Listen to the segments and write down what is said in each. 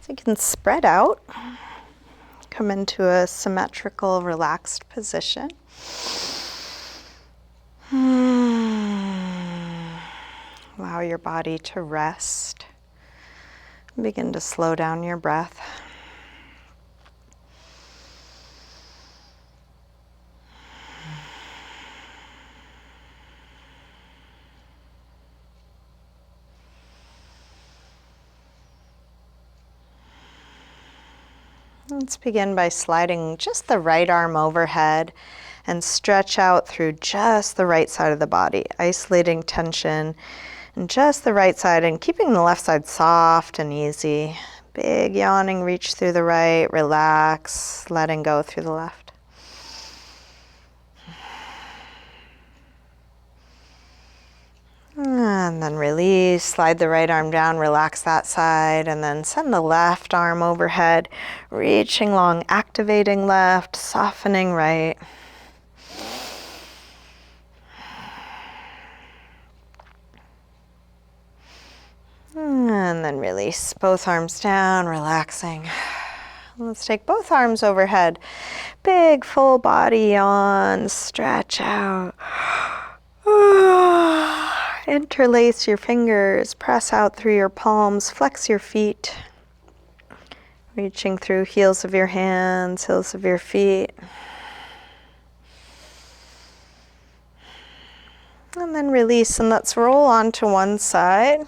So you can spread out, come into a symmetrical, relaxed position. Allow your body to rest. Begin to slow down your breath. Let's begin by sliding just the right arm overhead and stretch out through just the right side of the body, isolating tension in just the right side and keeping the left side soft and easy. Big yawning reach through the right, relax, letting go through the left. And then release, slide the right arm down, relax that side, and then send the left arm overhead, reaching long, activating left, softening right. And then release both arms down, relaxing. Let's take both arms overhead. Big full body yawn, stretch out. Interlace your fingers, press out through your palms, flex your feet. Reaching through heels of your hands, heels of your feet. And then release, and let's roll onto one side.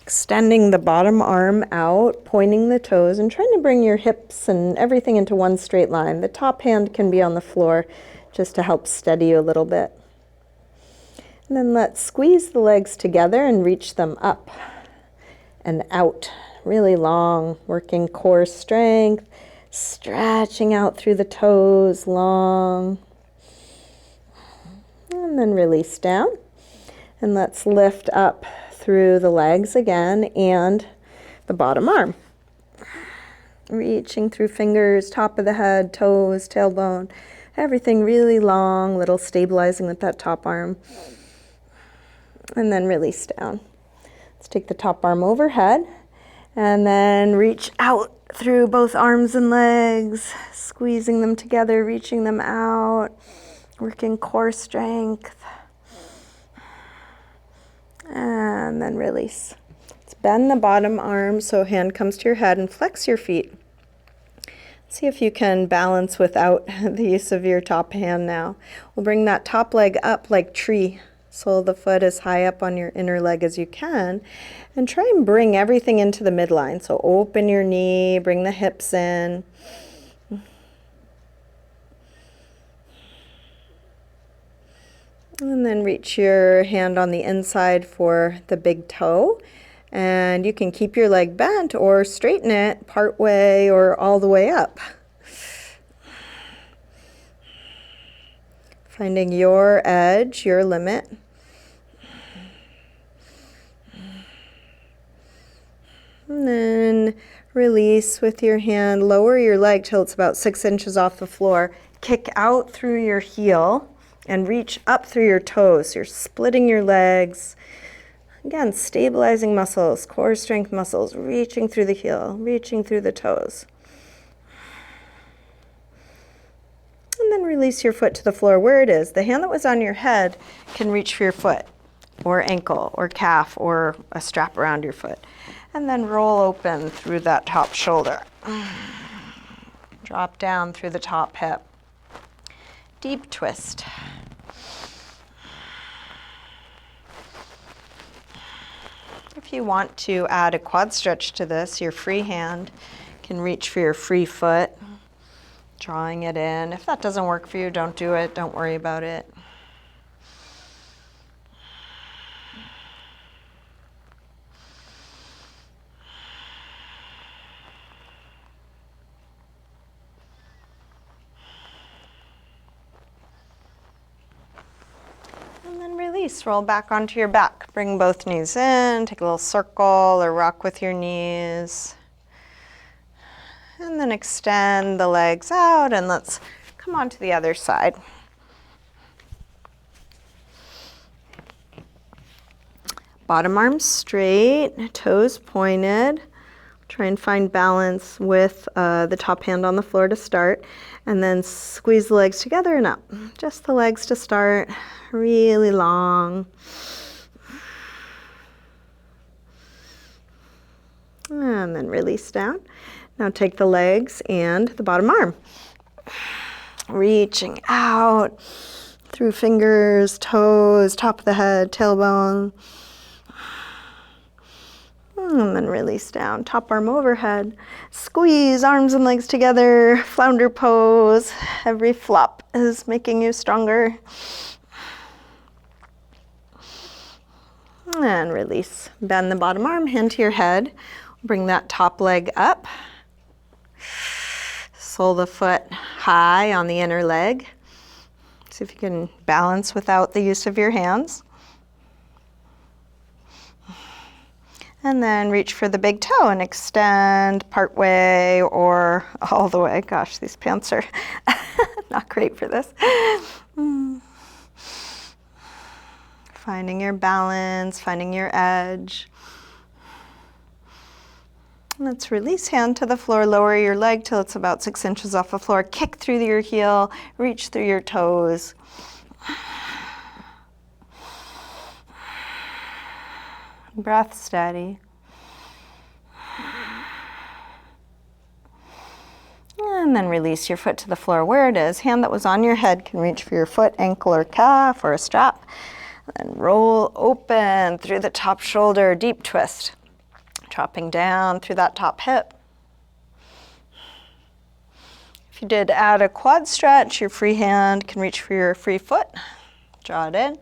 Extending the bottom arm out, pointing the toes, and trying to bring your hips and everything into one straight line. The top hand can be on the floor just to help steady you a little bit. And then let's squeeze the legs together and reach them up and out. Really long, working core strength, stretching out through the toes, long. And then release down. And let's lift up through the legs again and the bottom arm. Reaching through fingers, top of the head, toes, tailbone, everything really long, little stabilizing with that top arm. And then release down. Let's take the top arm overhead and then reach out through both arms and legs, squeezing them together, reaching them out, working core strength. And then release. Let's bend the bottom arm so hand comes to your head and flex your feet. See if you can balance without the use of your top hand now. We'll bring that top leg up like tree. Sole of the foot as high up on your inner leg as you can. And try and bring everything into the midline. So open your knee, bring the hips in. And then reach your hand on the inside for the big toe. And you can keep your leg bent or straighten it part way or all the way up. Finding your edge, your limit. And then release with your hand. Lower your leg till it's about 6 inches off the floor. Kick out through your heel and reach up through your toes. You're splitting your legs. Again, stabilizing muscles, core strength muscles, reaching through the heel, reaching through the toes. And then release your foot to the floor where it is. The hand that was on your head can reach for your foot or ankle or calf or a strap around your foot. And then roll open through that top shoulder. Drop down through the top hip. Deep twist. If you want to add a quad stretch to this, your free hand can reach for your free foot, drawing it in. If that doesn't work for you, don't do it. Don't worry about it. And then release, roll back onto your back. Bring both knees in, take a little circle or rock with your knees. And then extend the legs out and let's come on to the other side. Bottom arm straight, toes pointed. Try and find balance with the top hand on the floor to start, and then squeeze the legs together and up. Just the legs to start, really long. And then release down. Now take the legs and the bottom arm. Reaching out through fingers, toes, top of the head, tailbone. And then release down, top arm overhead. Squeeze arms and legs together, flounder pose. Every flop is making you stronger. And release. Bend the bottom arm, hand to your head. Bring that top leg up. Sole the foot high on the inner leg. See if you can balance without the use of your hands. And then reach for the big toe and extend part way or all the way. Gosh, these pants are not great for this. Finding your balance, finding your edge. Let's release, hand to the floor, lower your leg till it's about 6 inches off the floor. Kick through your heel, reach through your toes. Breath steady. And then release your foot to the floor where it is. Hand that was on your head can reach for your foot, ankle, or calf, or a strap. And roll open through the top shoulder, deep twist. Dropping down through that top hip. If you did add a quad stretch, your free hand can reach for your free foot. Draw it in.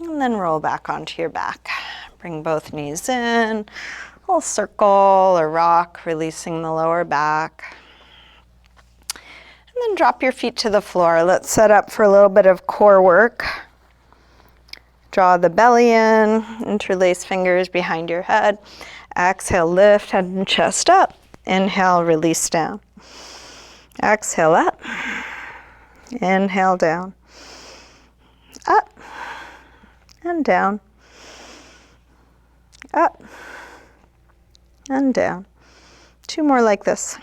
And then roll back onto your back. Bring both knees in, little circle or rock, releasing the lower back. And then drop your feet to the floor. Let's set up for a little bit of core work. Draw the belly in, interlace fingers behind your head. Exhale, lift head and chest up. Inhale, release down. Exhale up. Inhale down. Up. And down, up, and down. 2 more like this.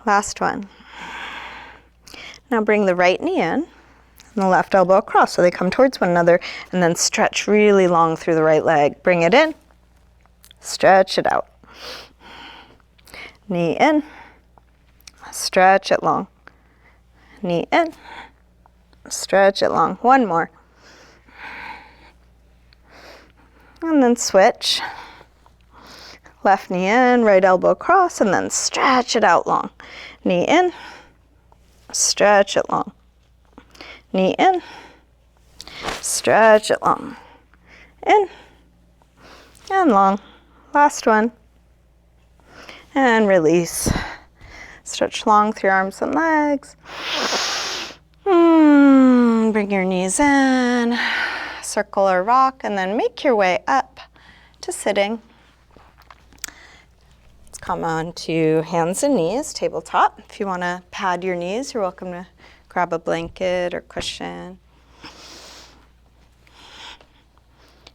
Last one. Now bring the right knee in and the left elbow across so they come towards one another, and then stretch really long through the right leg. Bring it in, stretch it out. Knee in, stretch it long. Knee in. Stretch it long. 1 more. And then switch. Left knee in, right elbow across, and then stretch it out long. Knee in, stretch it long. Knee in, stretch it long. In, and long. Last one. And release. Stretch long through your arms and legs. Bring your knees in, circle or rock, and then make your way up to sitting. Let's come on to hands and knees, tabletop. If you want to pad your knees, you're welcome to grab a blanket or cushion.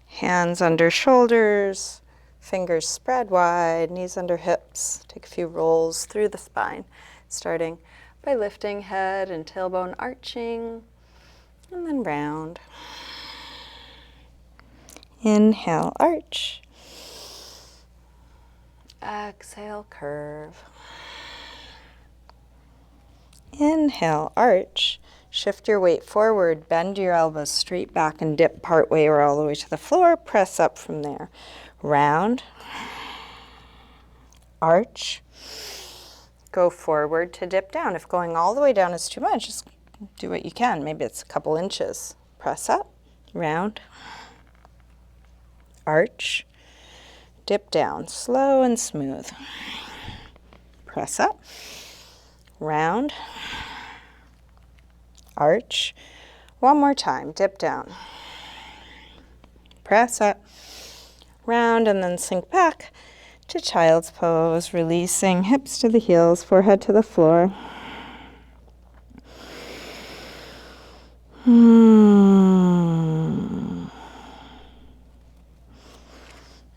Hands under shoulders, fingers spread wide, knees under hips. Take a few rolls through the spine, starting by lifting head and tailbone arching, and then round. Inhale, arch. Exhale, curve. Inhale, arch. Shift your weight forward, bend your elbows straight back and dip part way or all the way to the floor. Press up from there. Round. Arch. Go forward to dip down. If going all the way down is too much, just do what you can. Maybe it's a couple inches. Press up, round, arch, dip down, slow and smooth. Press up, round, arch. One more time, dip down. Press up, round, and then sink back to child's pose, releasing hips to the heels, forehead to the floor.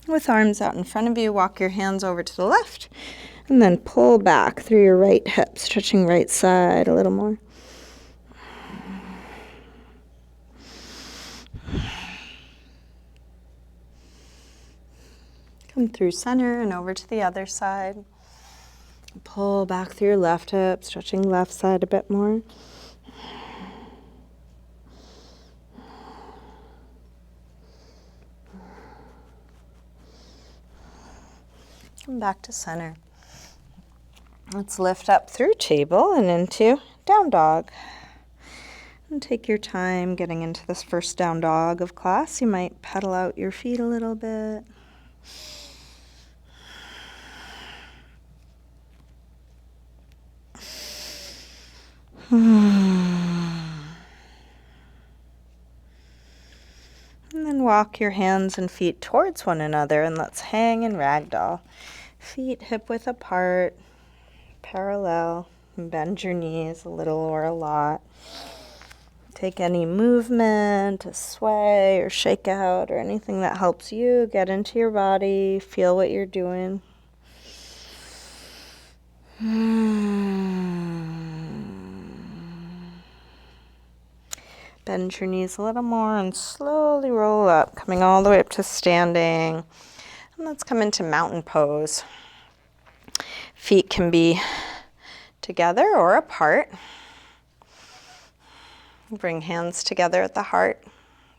With arms out in front of you, walk your hands over to the left, and then pull back through your right hip, stretching right side a little more. Come through center and over to the other side. Pull back through your left hip, stretching left side a bit more. Come back to center. Let's lift up through table and into down dog. And take your time getting into this first down dog of class. You might pedal out your feet a little bit. And then walk your hands and feet towards one another, and let's hang in ragdoll. Feet hip width apart, parallel, and bend your knees a little or a lot. Take any movement, a sway or shake out or anything that helps you get into your body, feel what you're doing. Bend your knees a little more and slowly roll up, coming all the way up to standing. And let's come into mountain pose. Feet can be together or apart. Bring hands together at the heart,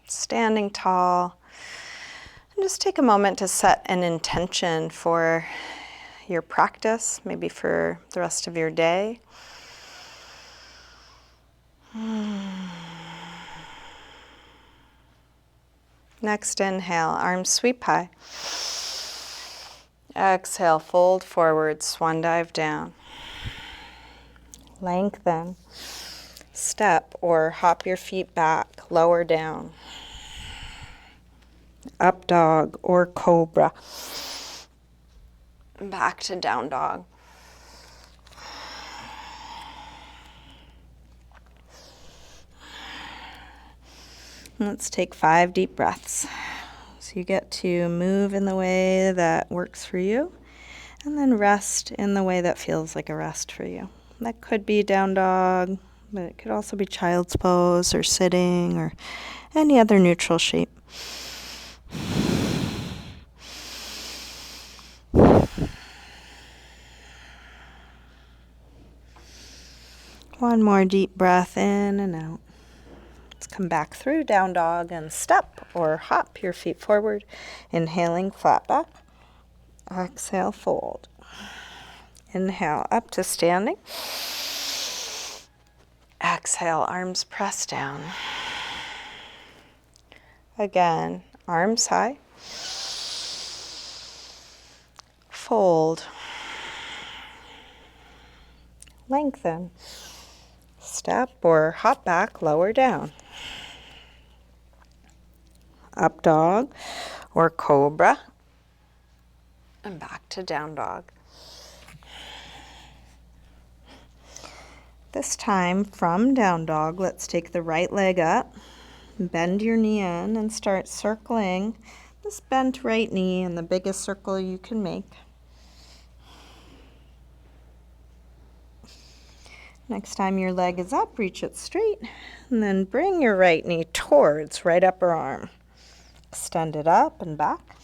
standing tall. And just take a moment to set an intention for your practice, maybe for the rest of your day. Next inhale, arms sweep high. Exhale, fold forward, swan dive down. Lengthen. Step or hop your feet back, lower down. Up dog or cobra. Back to down dog. Let's take 5 deep breaths. So you get to move in the way that works for you, and then rest in the way that feels like a rest for you. That could be down dog, but it could also be child's pose or sitting or any other neutral shape. One more deep breath in and out. Let's come back through down dog and step or hop your feet forward. Inhaling, flat back. Exhale, fold. Inhale, up to standing. Exhale, arms press down. Again, arms high. Fold. Lengthen. Step or hop back, lower down. Up dog or cobra. And back to down dog. This time from down dog, let's take the right leg up, bend your knee in, and start circling this bent right knee in the biggest circle you can make. Next time your leg is up, reach it straight, and then bring your right knee towards right upper arm. Extend it up and back.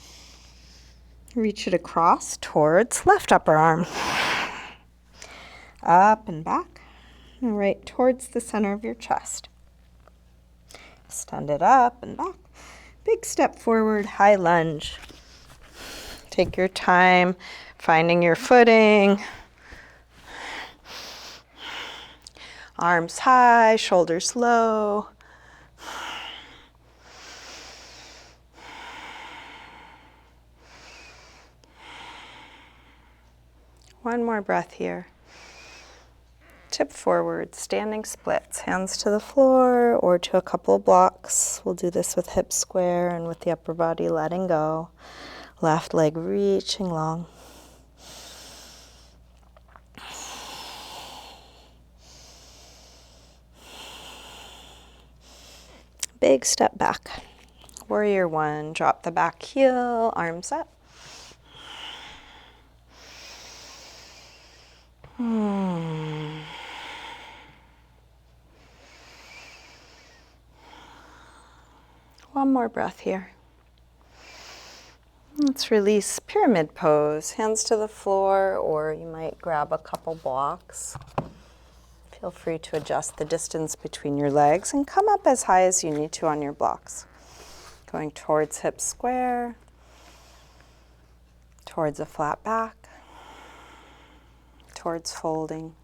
Reach it across towards left upper arm. Up and back, and right towards the center of your chest. Extend it up and back. Big step forward, high lunge. Take your time finding your footing. Arms high, shoulders low. One more breath here. Tip forward, standing splits, hands to the floor or to a couple of blocks. We'll do this with hips square and with the upper body letting go. Left leg reaching long. Big step back. Warrior one, drop the back heel, arms up. One more breath here. Let's release pyramid pose. Hands to the floor, or you might grab a couple blocks. Feel free to adjust the distance between your legs and come up as high as you need to on your blocks. Going towards hips square, towards a flat back, towards folding.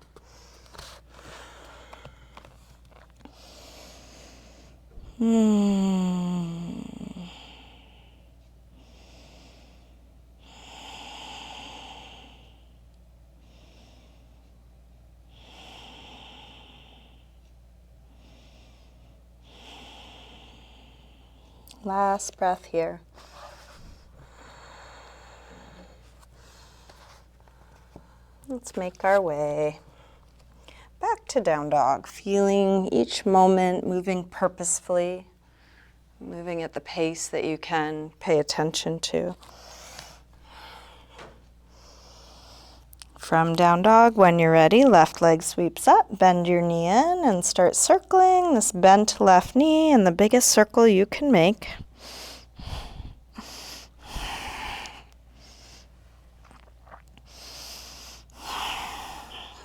Last breath here. Let's make our way back to down dog, feeling each moment moving purposefully, moving at the pace that you can pay attention to. From down dog, when you're ready, left leg sweeps up, bend your knee in and start circling this bent left knee in the biggest circle you can make.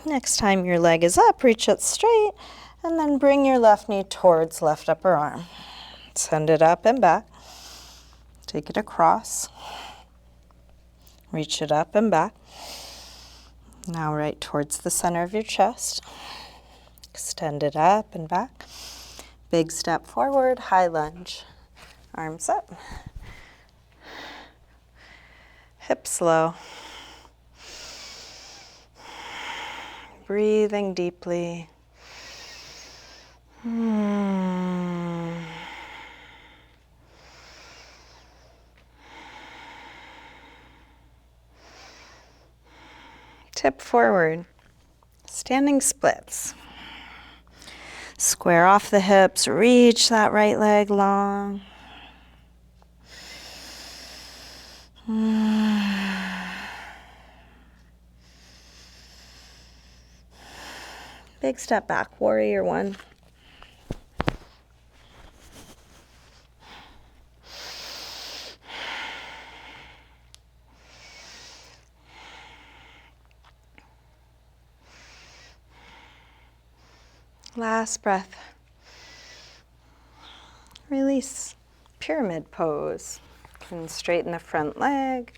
Next time your leg is up, reach it straight and then bring your left knee towards left upper arm. Send it up and back. Take it across. Reach it up and back. Now right towards the center of your chest. Extend it up and back. Big step forward, high lunge. Arms up. Hips low. Breathing deeply. Tip forward. Standing splits. Square off the hips, reach that right leg long. Big step back, warrior one. Last breath. Release. Pyramid pose. You can straighten the front leg,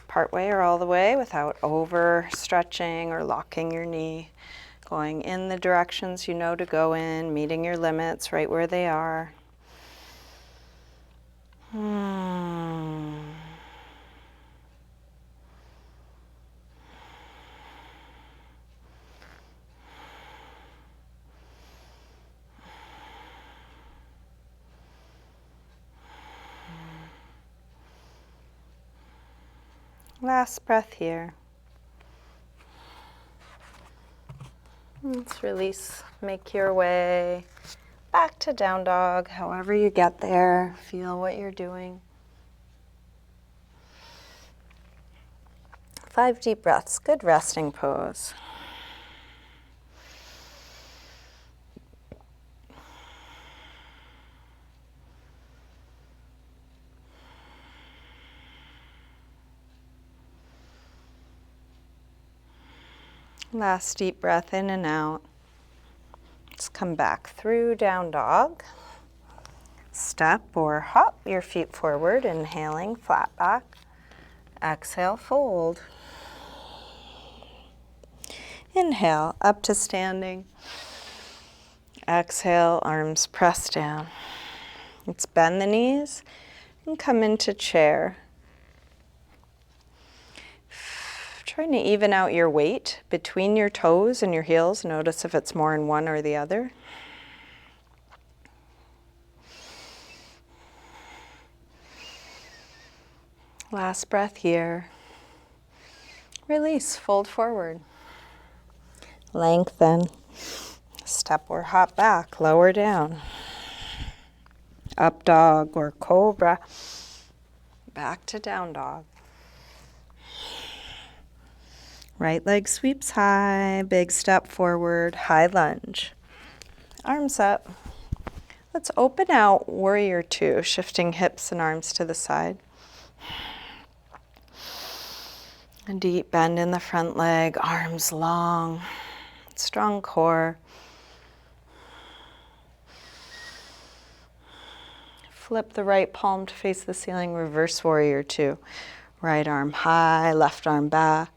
part way or all the way without over stretching or locking your knee. Going in the directions you know to go in, meeting your limits right where they are. Last breath here. Let's release, make your way back to down dog, however you get there. Feel what you're doing. 5 deep breaths, good resting pose. Last deep breath in and out. Let's come back through down dog. Step or hop your feet forward, inhaling, flat back. Exhale, fold. Inhale, up to standing. Exhale, arms press down. Let's bend the knees and come into chair. Trying to even out your weight between your toes and your heels. Notice if it's more in one or the other. Last breath here. Release, fold forward. Lengthen. Step or hop back, lower down. Up dog or cobra. Back to down dog. Right leg sweeps high, big step forward, high lunge. Arms up. Let's open out warrior two, shifting hips and arms to the side. A deep bend in the front leg, arms long, strong core. Flip the right palm to face the ceiling, reverse warrior two. Right arm high, left arm back.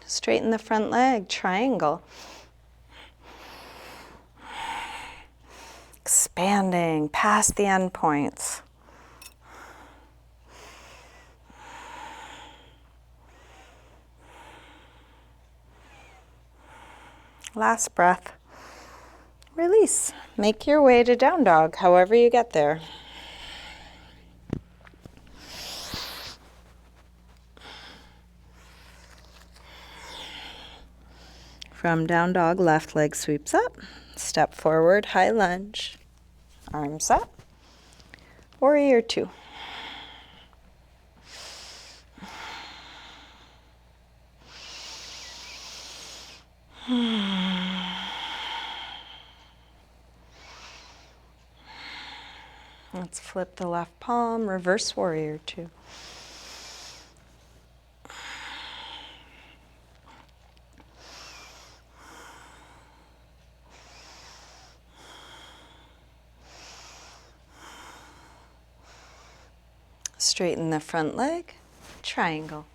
Straighten the front leg, triangle. Expanding past the end points. Last breath. Release. Make your way to down dog, however you get there. From down dog, left leg sweeps up. Step forward, high lunge. Arms up. Warrior two. Let's flip the left palm, reverse warrior two. Straighten the front leg, triangle.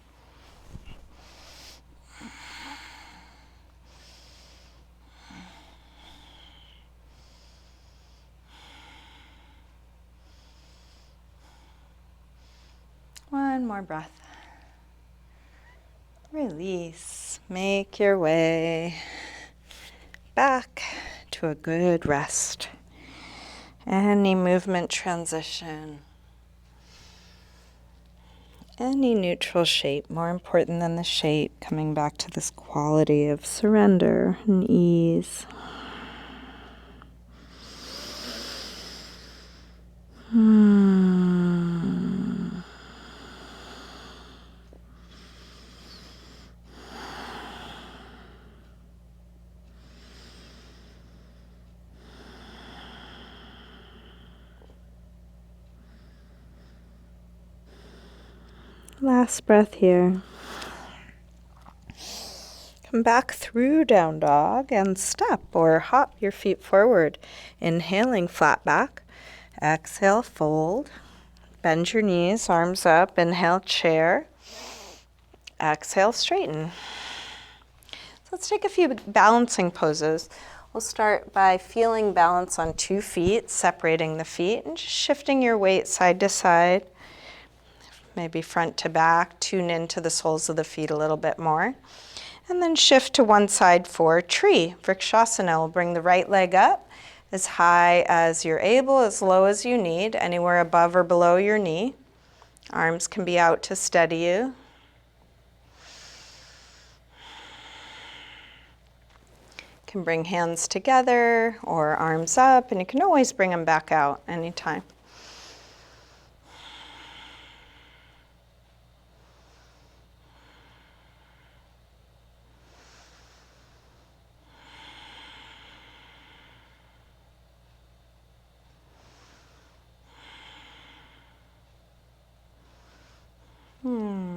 One more breath. Release. Make your way back to a good rest. Any movement transition. Any neutral shape, more important than the shape, coming back to this quality of surrender and ease. Last breath here. Come back through down dog and step or hop your feet forward. Inhaling, flat back. Exhale, fold. Bend your knees, arms up. Inhale, chair. Exhale, straighten. So let's take a few balancing poses. We'll start by feeling balance on 2 feet, separating the feet and just shifting your weight side to side. Maybe front to back, tune into the soles of the feet a little bit more. And then shift to one side for tree. Vrikshasana will bring the right leg up as high as you're able, as low as you need, anywhere above or below your knee. Arms can be out to steady you. You can bring hands together or arms up, and you can always bring them back out anytime.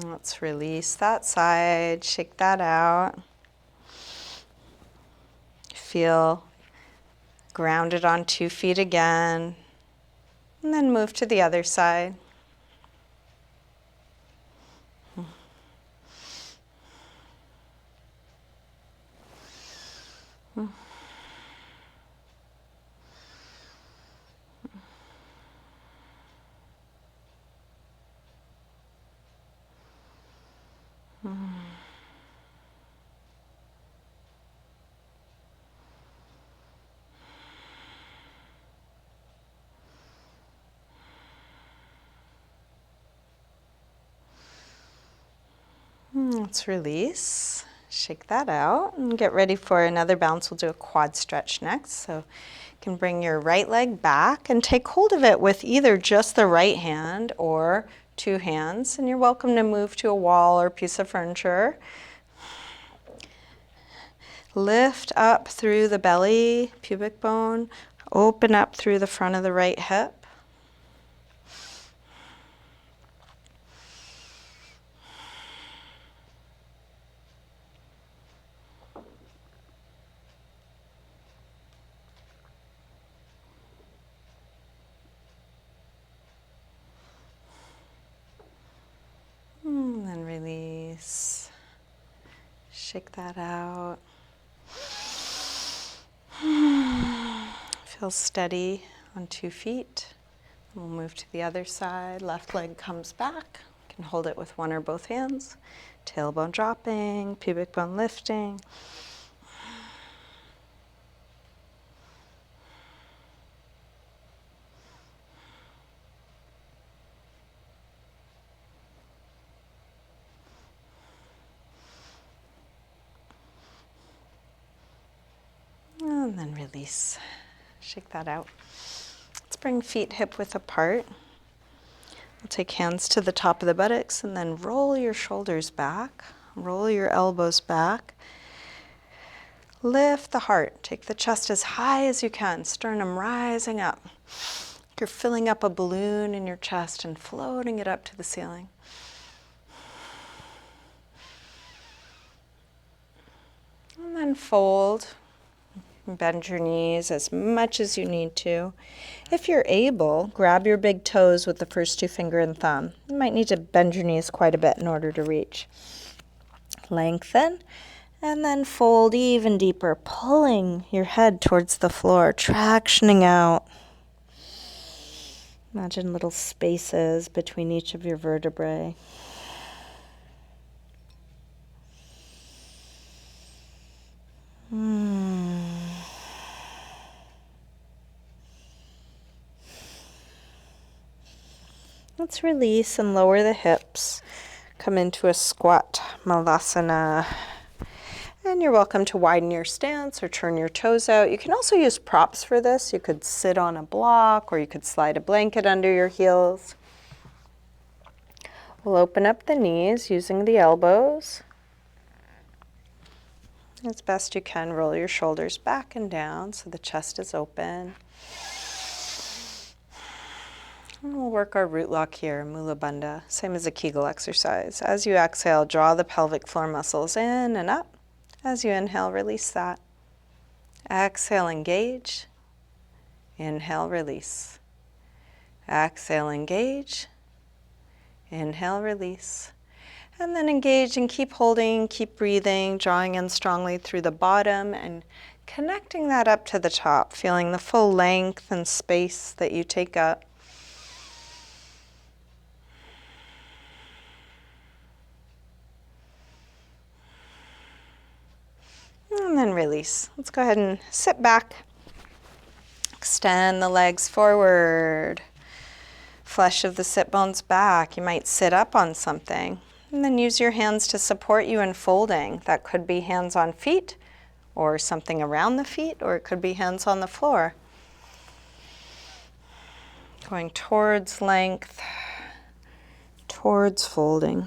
Let's release that side, shake that out. Feel grounded on 2 feet again, and then move to the other side. Let's release. Shake that out and get ready for another bounce. We'll do a quad stretch next. So you can bring your right leg back and take hold of it with either just the right hand or two hands. And you're welcome to move to a wall or piece of furniture. Lift up through the belly, pubic bone. Open up through the front of the right hip. And then release. Shake that out. Feel steady on 2 feet. We'll move to the other side. Left leg comes back. You can hold it with one or both hands. Tailbone dropping, pubic bone lifting. And then release. Shake that out. Let's bring feet hip width apart. We'll take hands to the top of the buttocks and then roll your shoulders back. Roll your elbows back. Lift the heart. Take the chest as high as you can. Sternum rising up. You're filling up a balloon in your chest and floating it up to the ceiling. And then fold. Bend your knees as much as you need to. If you're able, grab your big toes with the first 2 finger and thumb. You might need to bend your knees quite a bit in order to reach. Lengthen, and then fold even deeper, pulling your head towards the floor, tractioning out. Imagine little spaces between each of your vertebrae. Let's release and lower the hips. Come into a squat malasana. And you're welcome to widen your stance or turn your toes out. You can also use props for this. You could sit on a block or you could slide a blanket under your heels. We'll open up the knees using the elbows. As best you can, roll your shoulders back and down so the chest is open. And we'll work our root lock here, Mula Bandha, same as a Kegel exercise. As you exhale, draw the pelvic floor muscles in and up. As you inhale, release that. Exhale, engage. Inhale, release. Exhale, engage. Inhale, release. And then engage and keep holding, keep breathing, drawing in strongly through the bottom and connecting that up to the top, feeling the full length and space that you take up. And then release. Let's go ahead and sit back. Extend the legs forward. Flesh of the sit bones back. You might sit up on something. And then use your hands to support you in folding. That could be hands on feet or something around the feet, or it could be hands on the floor. Going towards length, towards folding.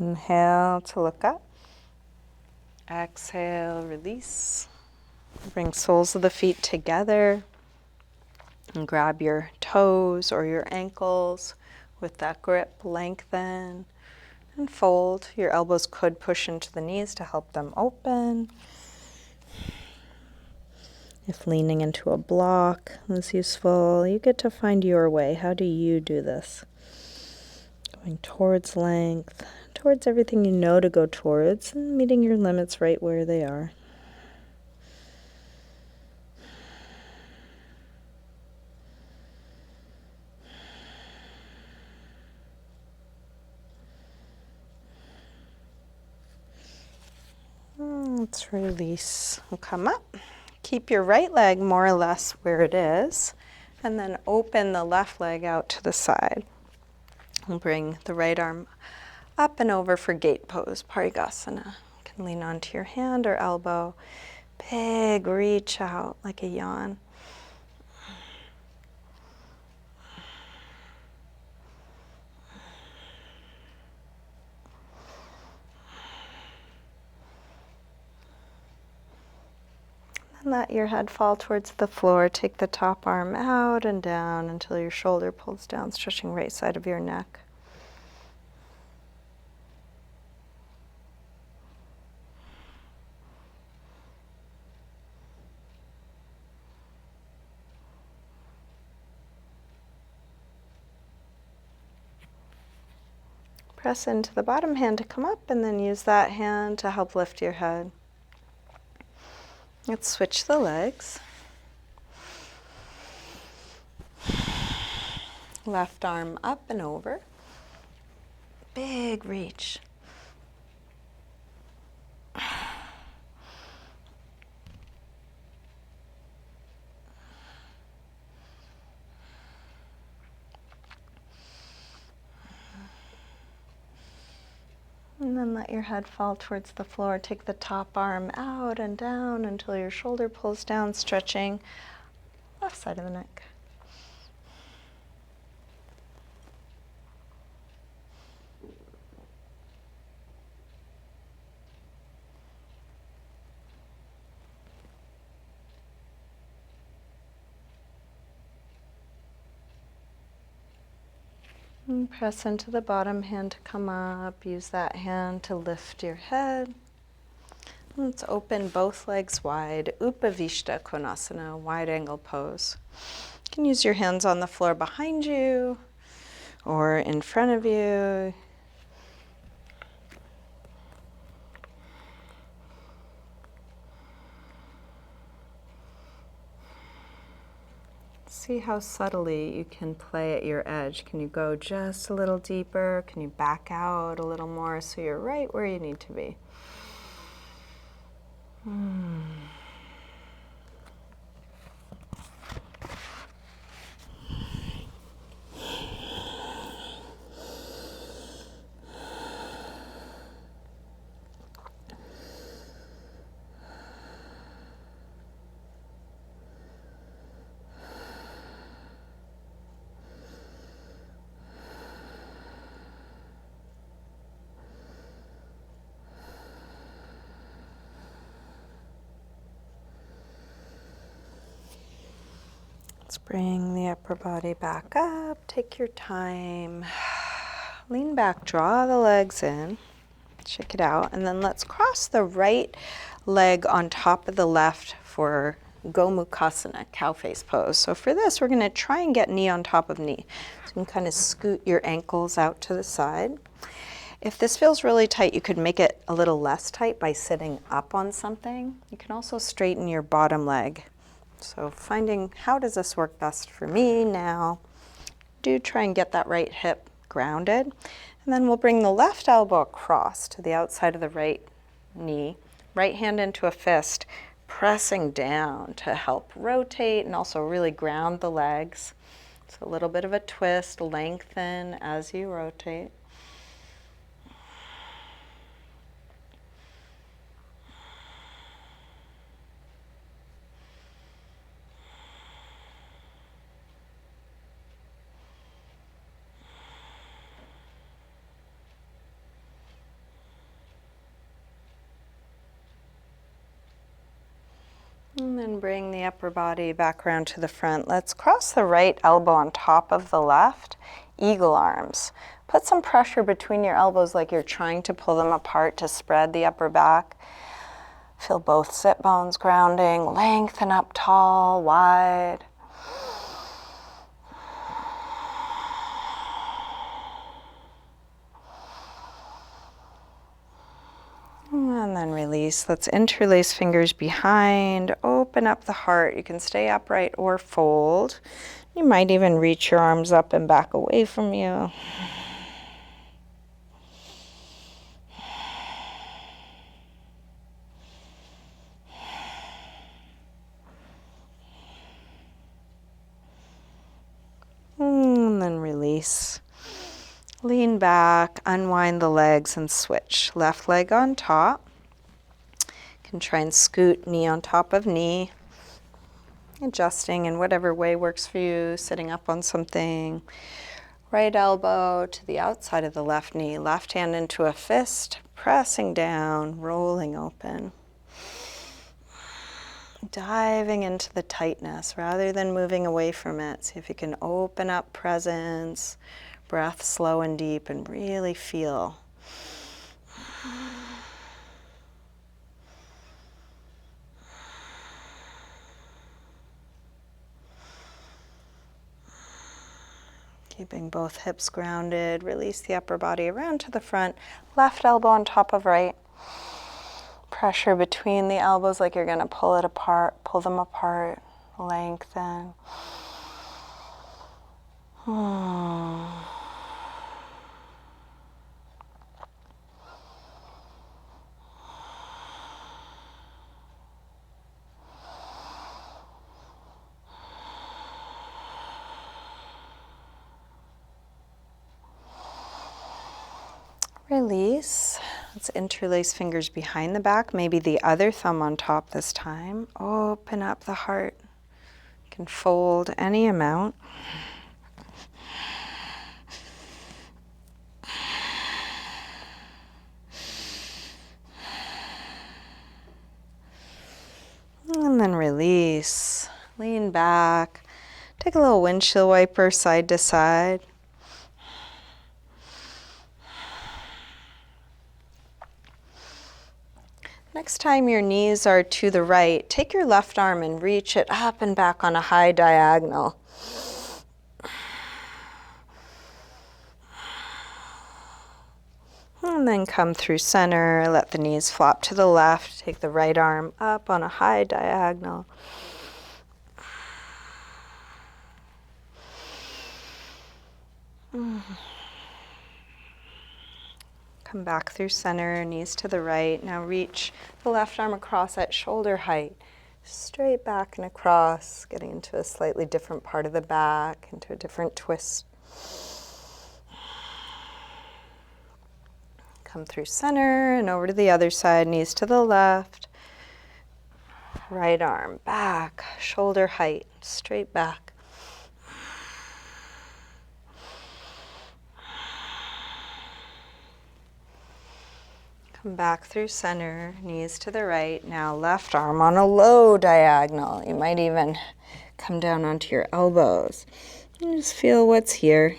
Inhale to look up. Exhale, release. Bring soles of the feet together and grab your toes or your ankles with that grip, lengthen. And fold. Your elbows could push into the knees to help them open. If leaning into a block is useful, you get to find your way. How do you do this? Going towards length, towards everything you know to go towards, and meeting your limits right where they are. Let's release. We'll come up. Keep your right leg more or less where it is, and then open the left leg out to the side. We'll bring the right arm up and over for gate pose, Parigasana. You can lean onto your hand or elbow. Big reach out like a yawn. And let your head fall towards the floor. Take the top arm out and down until your shoulder pulls down, stretching right side of your neck. Press into the bottom hand to come up, and then use that hand to help lift your head. Let's switch the legs. Left arm up and over. Big reach. And then let your head fall towards the floor. Take the top arm out and down until your shoulder pulls down, stretching left side of the neck. And press into the bottom hand to come up. Use that hand to lift your head. Let's open both legs wide. Upavishta Konasana, wide angle pose. You can use your hands on the floor behind you or in front of you. See how subtly you can play at your edge. Can you go just a little deeper? Can you back out a little more so you're right where you need to be? Let's bring the upper body back up. Take your time. Lean back, draw the legs in, shake it out, and then let's cross the right leg on top of the left for Gomukhasana, cow face pose. So for this, we're going to try and get knee on top of knee. So you can kind of scoot your ankles out to the side. If this feels really tight, you could make it a little less tight by sitting up on something. You can also straighten your bottom leg. So finding how does this work best for me now. Do try and get that right hip grounded. And then we'll bring the left elbow across to the outside of the right knee. Right hand into a fist, pressing down to help rotate and also really ground the legs. So a little bit of a twist, lengthen as you rotate. And then bring the upper body back around to the front. Let's cross the right elbow on top of the left, eagle arms. Put some pressure between your elbows like you're trying to pull them apart to spread the upper back. Feel both sit bones grounding. Lengthen up tall, wide. And then release. Let's interlace fingers behind. Open up the heart. You can stay upright or fold. You might even reach your arms up and back away from you. And then release. Lean back, unwind the legs and switch. Left leg on top. You can try and scoot knee on top of knee. Adjusting in whatever way works for you, sitting up on something. Right elbow to the outside of the left knee, left hand into a fist, pressing down, rolling open. Diving into the tightness rather than moving away from it. See if you can open up presence, breath slow and deep, and really feel. Keeping both hips grounded, release the upper body around to the front, left elbow on top of right. Pressure between the elbows like you're going to pull it apart, pull them apart, lengthen. Release. Let's interlace fingers behind the back, maybe the other thumb on top this time. Open up the heart. You can fold any amount. And then release. Lean back. Take a little windshield wiper side to side. Next time your knees are to the right, take your left arm and reach it up and back on a high diagonal. And then come through center, let the knees flop to the left, take the right arm up on a high diagonal. Come back through center, knees to the right. Now reach the left arm across at shoulder height. Straight back and across, getting into a slightly different part of the back, into a different twist. Come through center and over to the other side, knees to the left. Right arm back, shoulder height, straight back. Come back through center, knees to the right. Now left arm on a low diagonal. You might even come down onto your elbows. And just feel what's here.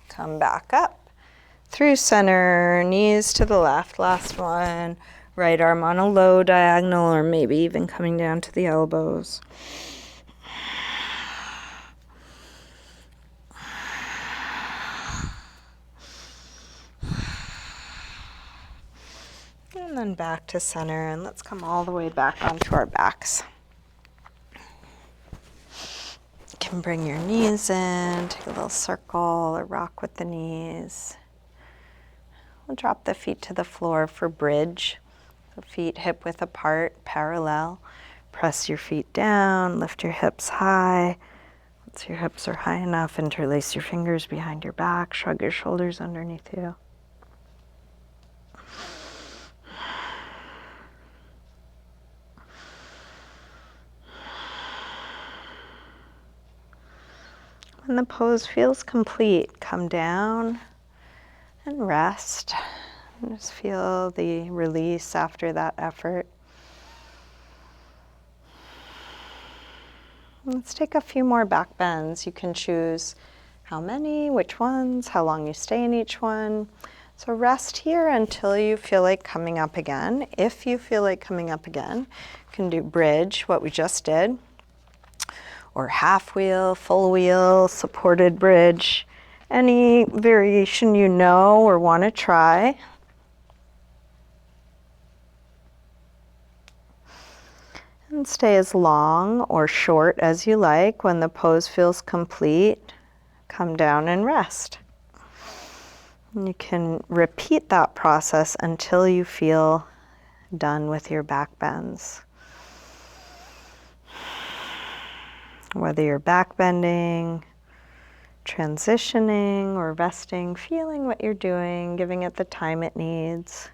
Come back up. Through center, knees to the left. Last one. Right arm on a low diagonal, or maybe even coming down to the elbows. And then back to center, and let's come all the way back onto our backs. You can bring your knees in, take a little circle or rock with the knees. We'll drop the feet to the floor for bridge. So feet hip width apart, parallel. Press your feet down, lift your hips high. Once your hips are high enough, interlace your fingers behind your back, shrug your shoulders underneath you. When the pose feels complete, come down and rest. Just feel the release after that effort. Let's take a few more back bends. You can choose how many, which ones, how long you stay in each one. So rest here until you feel like coming up again. If you feel like coming up again, you can do bridge, what we just did, or half wheel, full wheel, supported bridge. Any variation you know or want to try. And stay as long or short as you like. When the pose feels complete, come down and rest. You can repeat that process until you feel done with your back bends. Whether you're back bending, transitioning, or resting, feeling what you're doing, giving it the time it needs.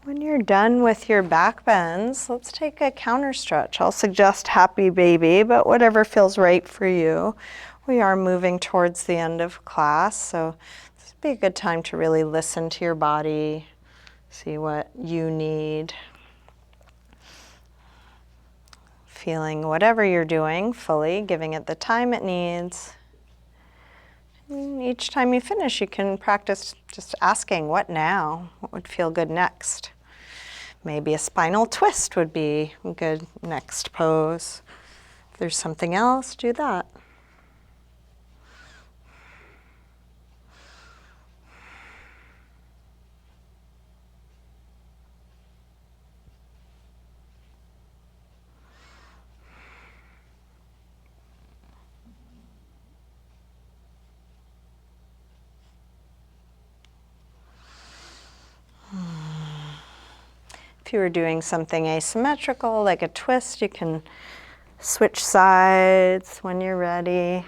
When you're done with your back bends, let's take a counter stretch. I'll suggest happy baby, but whatever feels right for you. We are moving towards the end of class, so this would be a good time to really listen to your body, see what you need. Feeling whatever you're doing fully, giving it the time it needs. And each time you finish, you can practice just asking, what now? What would feel good next? Maybe a spinal twist would be a good next pose. If there's something else, do that. If you were doing something asymmetrical, like a twist, you can switch sides when you're ready.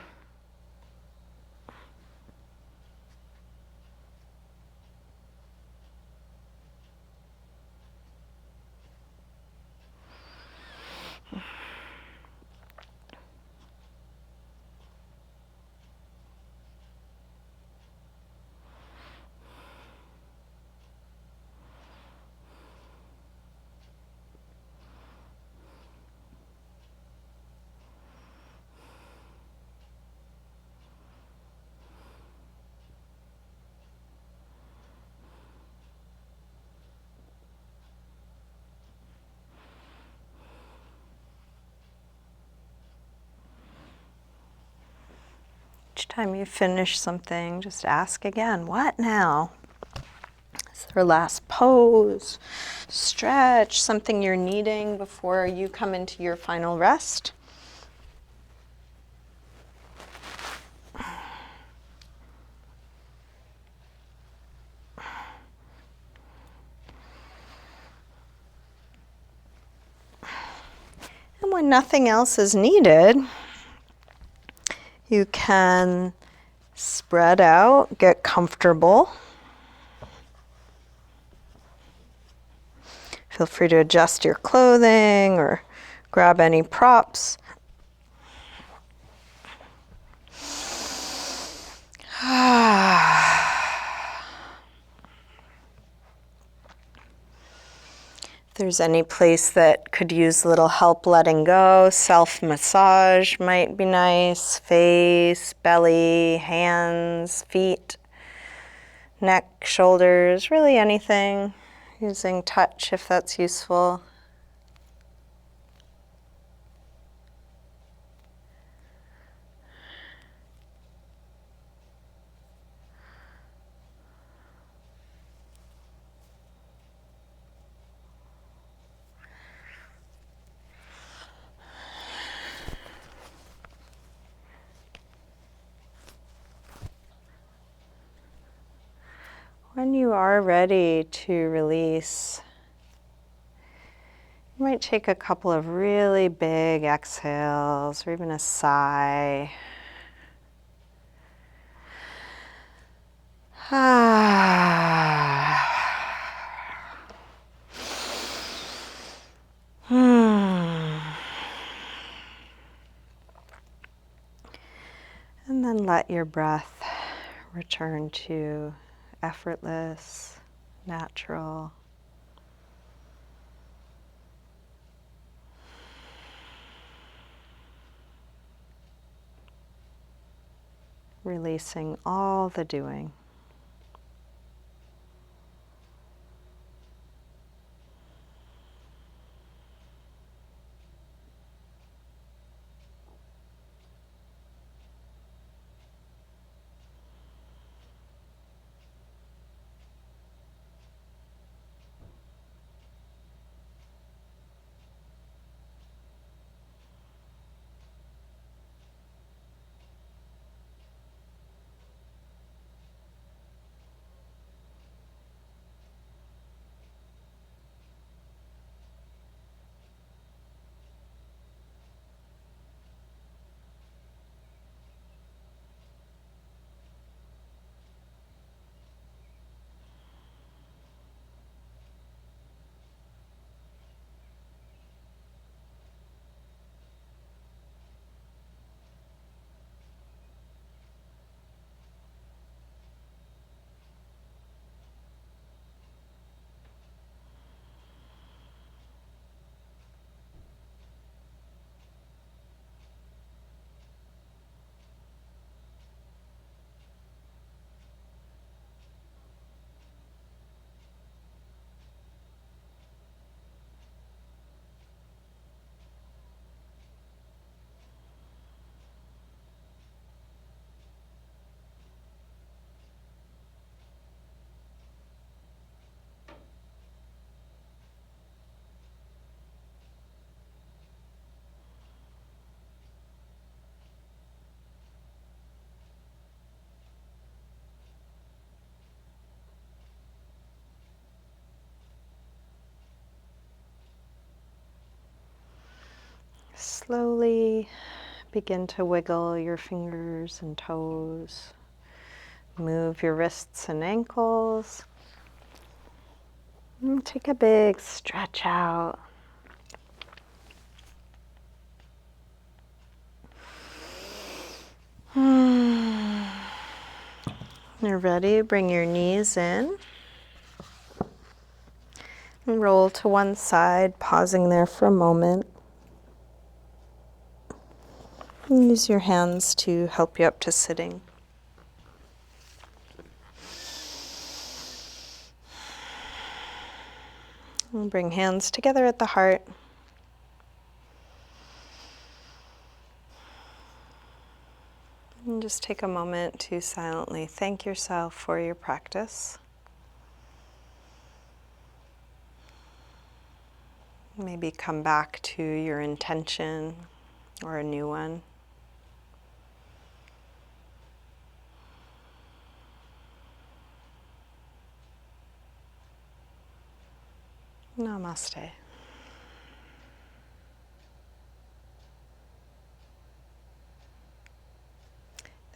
Each time you finish something, just ask again, what now? Is there a last pose, stretch, something you're needing before you come into your final rest? And when nothing else is needed, you can spread out, get comfortable. Feel free to adjust your clothing or grab any props. If there's any place that could use a little help letting go, self-massage might be nice. Face, belly, hands, feet, neck, shoulders, really anything. Using touch if that's useful. When you are ready to release, you might take a couple of really big exhales or even a sigh. And then let your breath return to effortless, natural. Releasing all the doing. Slowly begin to wiggle your fingers and toes. Move your wrists and ankles. And take a big stretch out. You're ready, bring your knees in. And roll to one side, pausing there for a moment. And use your hands to help you up to sitting. And bring hands together at the heart. And just take a moment to silently thank yourself for your practice. Maybe come back to your intention or a new one. Namaste.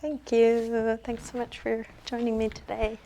Thank you. Thanks so much for joining me today.